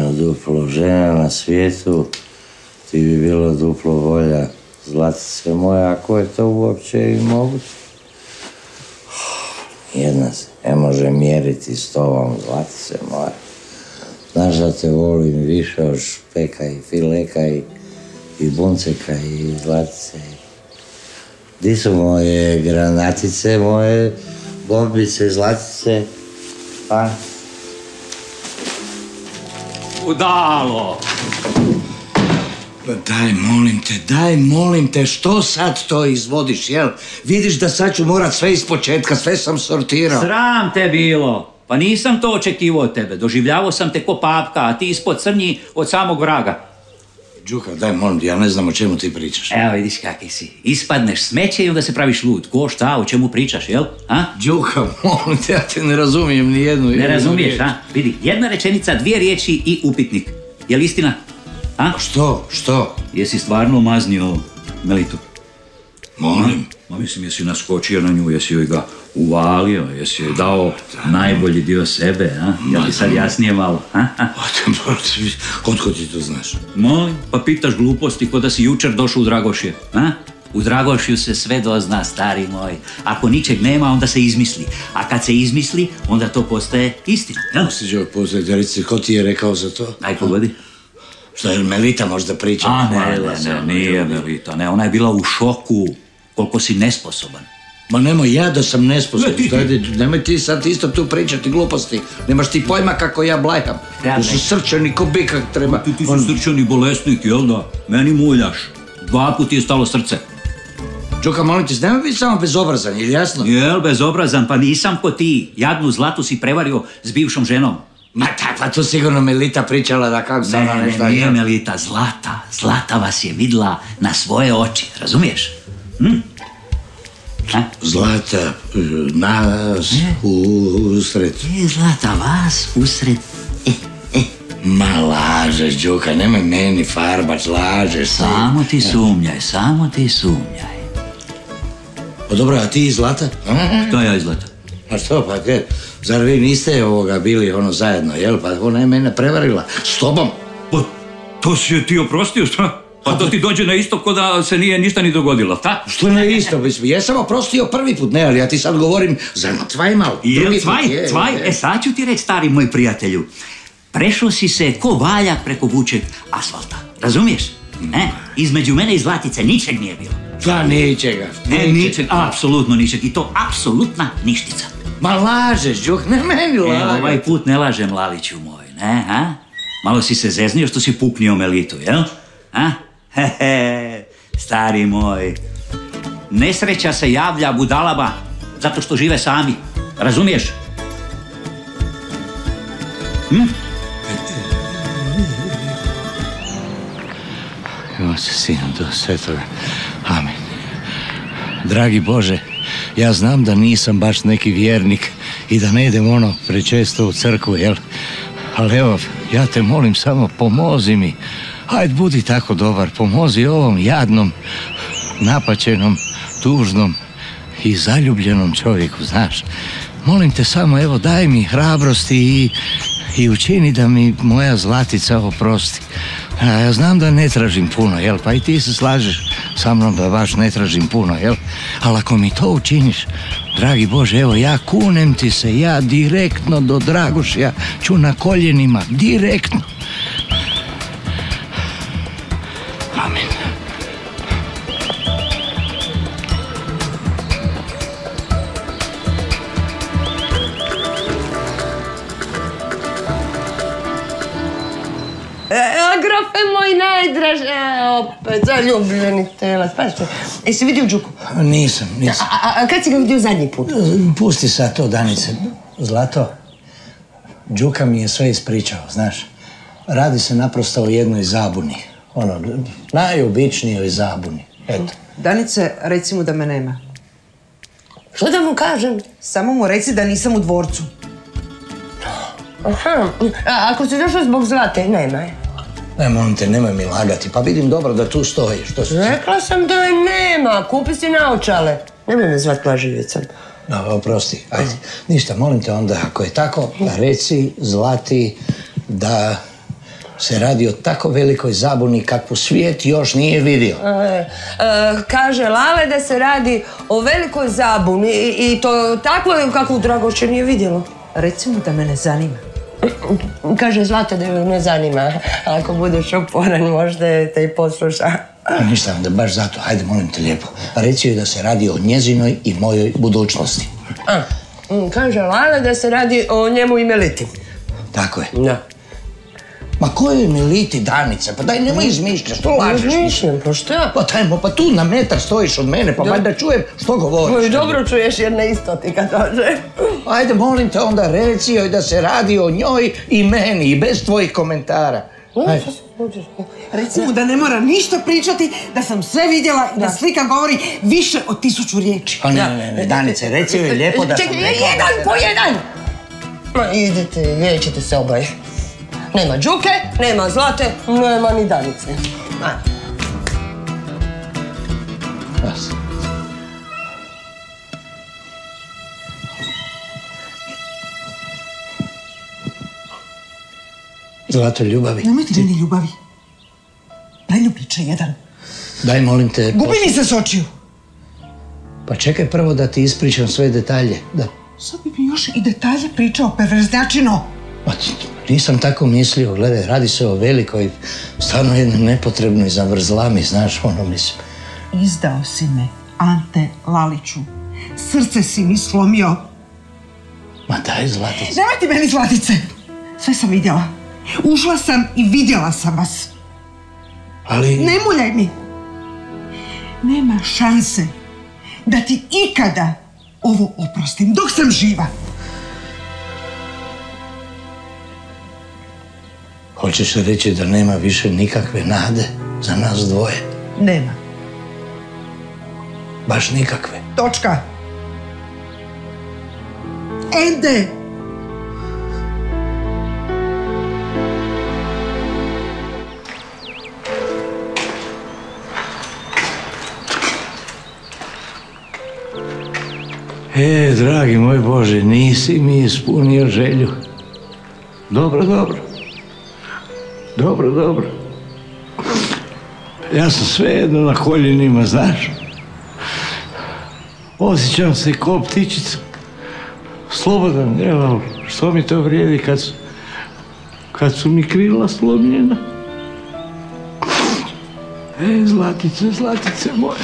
ima duplo žena na svijetu, ti bi bilo duplo volja, zlatice moja, ako je to uopće i moguće. Jedna se ne može mjeriti s tobom, zlatice moja. Znaš da te volim više od špeka i fileka i bunceka i zlatice. Di su moje granatice, moje bombice, zlatice? Pa? Udalo! Daj, molim te, što sad to izvodiš, jel? Vidiš da sad ću morat sve ispočetka, sve sam sortirao. Sram te bilo! Pa nisam to očekivao od tebe. Doživljavao sam te ko papka, a ti ispod crnji od samog vraga. Đuka, daj, molim te, ja ne znam o čemu ti pričaš. Evo, vidiš kakvi si. Ispadneš smeće i onda se praviš lud. Ko šta, o čemu pričaš, jel? A? Đuka, molim te, ja te ne razumijem ni jednu. Ne razumiješ, a? Vidi, jedna rečenica, 2 riječi i upitnik. Jel istina? A? Što? Jesi stvarno maznio Melitu? Molim? Ma mislim, jesi naskočio na nju, jesi joj ga uvalio, jesi joj dao najbolji dio sebe, a? Jel ti sad jasnije malo, a? Otko ti to znaš? Molim, pa pitaš gluposti ko da si jučer došao u Dragošje, a? U Dragošju se sve dozna, stari moj. Ako ničeg nema, onda se izmisli. A kad se izmisli, onda to postaje istina, jel? Posljeđe ovog posljednje, reci, ko ti je rekao za to? Aj, pogodi. Što je Melita možda priča? Ne, nije Melita, ne, ona je bila u šoku. Koliko si nesposoban. Ma nemoj ja da sam nesposoban. Nemoj ti sad isto tu pričati gluposti. Nemaš ti pojma kako ja blajam. Da su srčani ko bika treba. Ti si srčani bolesnik, jel da? Meni muljaš. 2 puta ti je stalo srce. Đuka, molim ti, nemoj biti samo bezobrazan, je jasno? Jel, bezobrazan, pa nisam ko ti. Jadnu Zlatu si prevario s bivšom ženom. Ma pa to sigurno Melita pričala da kako sam ona nešto... Ne, nije Melita, Zlata. Zlata vas je vidla na svoje oči, razumiješ? Zlata, nas usred... Zlata, vas usred... Ma lažeš, Đuka, nemoj meni farbač, lažeš. Samo ti sumnjaj. Pa dobro, a ti i Zlata? Što ja i Zlata? A što, pa kaj, zar vi niste bili zajedno, jel? Pa ona je mene prevarila s tobom. Pa to si je ti oprostio, šta? Pa to ti dođe na isto ko da se nije ništa ni dogodilo, ta? Što na isto? Ja sam oprostio prvi put, ne, ali ja ti sad govorim za cvajmal. Jel cvaj? Sad ću ti reći, stari moj prijatelju. Prešao si se ko valjak preko vučeg asfalta, razumiješ? Između mene i Zlatice ničeg nije bilo. Pa ničega. Ničeg, apsolutno ničeg. I to apsolutna ništica. Ma lažeš, Đuk, ne meni lažeš. Ovaj put ne lažem, Laliću moj, ne, a? Malo si se zeznio što si puknio Melitu, jel? A? Stari moj. Nesreća se javlja budalama zato što žive sami. Razumiješ? Oče, Sina, Duha Svetoga. Amen. Dragi Bože, ja znam da nisam baš neki vjernik i da ne idem prečesto u crkvu, jel? Ali evo, ja te molim samo, pomozi mi. Hajde, budi tako dobar, pomozi ovom jadnom, napaćenom, tužnom i zaljubljenom čovjeku, znaš. Molim te samo, evo, daj mi hrabrosti i učini da mi moja Zlatica oprosti. Ja znam da ne tražim puno, jel? Pa i ti se slažeš sa mnom da baš ne tražim puno, jel? Ali ako mi to učiniš, dragi Bože, evo, ja kunem ti se, ja direktno do Dragošja ću na koljenima, direktno. Amen. Grofe moj najdraži, opet zaljubljeni telac. Jesi vidio Đuku? Nisam. A kad si ga vidio zadnji put? Pusti sad to, Danice. Zlato, Đuka mi je sve ispričao, znaš. Radi se naprosto o jednoj zabuni. Najobičnijoj zabuni. Eto. Danice, reci mu da me nema. Što da mu kažem? Samo mu reci da nisam u dvorcu. Aha. A ako si došao zbog Zlate, nema je. Ne, molim te, nemoj mi lagati, pa vidim dobro da tu stoji. Rekla sam da je nema, kupi si naočale. Nemoj me zvat lažljivicom. No, oprosti, ajde. Ništa, molim te onda, ako je tako, reci Zlati da se radi o tako velikoj zabuni kakvu svijet još nije vidio. Kaže Lale da se radi o velikoj zabuni i to takvo kakvu Dragošće nije vidjelo. Recimo da me ne zanima. Kaže Zlata da ju ne zanima. Ako budeš uporan, možda te i posluša. Ništa, onda baš zato. Hajde, molim te lijepo. Reci joj da se radi o njezinoj i mojoj budućnosti. Kaže Lale da se radi o njemu i Meliti. Tako je. Da. Ma kojoj Meliti, Danica? Pa daj, nemoj izmišljaš, što lažeš? Izmišljam, pa šta? Pa dajmo, pa tu na metar stojiš od mene, pa valjda čujem što govoriš. Pa dobro čuješ jer ne isto ti kad dođe. Ajde, molim te, onda reci joj da se radi o njoj i meni i bez tvojih komentara. Ajde. Recimo da ne mora ništa pričati, da sam sve vidjela i da slika govori više od 1000 riječi. Pa ne, Danice, reci joj lijepo da sam rekao... Čekaj, jedan po jedan! Ma idite, vidjet se oboje. Nema Đuke, nema Zlate, nema ni Danice. Zlato, ljubavi. Nemojte meni ljubavi. Najljubiče jedan. Daj, molim te... Gubi mi se s očiju. Pa čekaj prvo da ti ispričam sve detalje. Sad bi mi još i detalje pričao, perverznjačino. Pa nisam tako mislio, gledaj, radi se o velikoj, stvarno jednoj nepotrebnoj zavrzlami, znaš, mislim. Izdao si me, Ante Laliću. Srce si mi slomio. Ma daj, Zlatice. Nemoj ti meni, Zlatice. Sve sam vidjela. Ušla sam i vidjela sam vas. Ali... Ne muljaj mi. Nema šanse da ti ikada ovo oprostim dok sam živa. Hoćeš reći da nema više nikakve nade za nas dvoje? Nema. Baš nikakve. Točka. Ende. Dragi moj Bože, nisi mi ispunio želju. Dobro. Ja sam svejedno na koljenima, znaš. Osjećam se ko ptičica. Slobodan, evo, što mi to vrijedi kad su mi krila slomljena. Zlatice moje.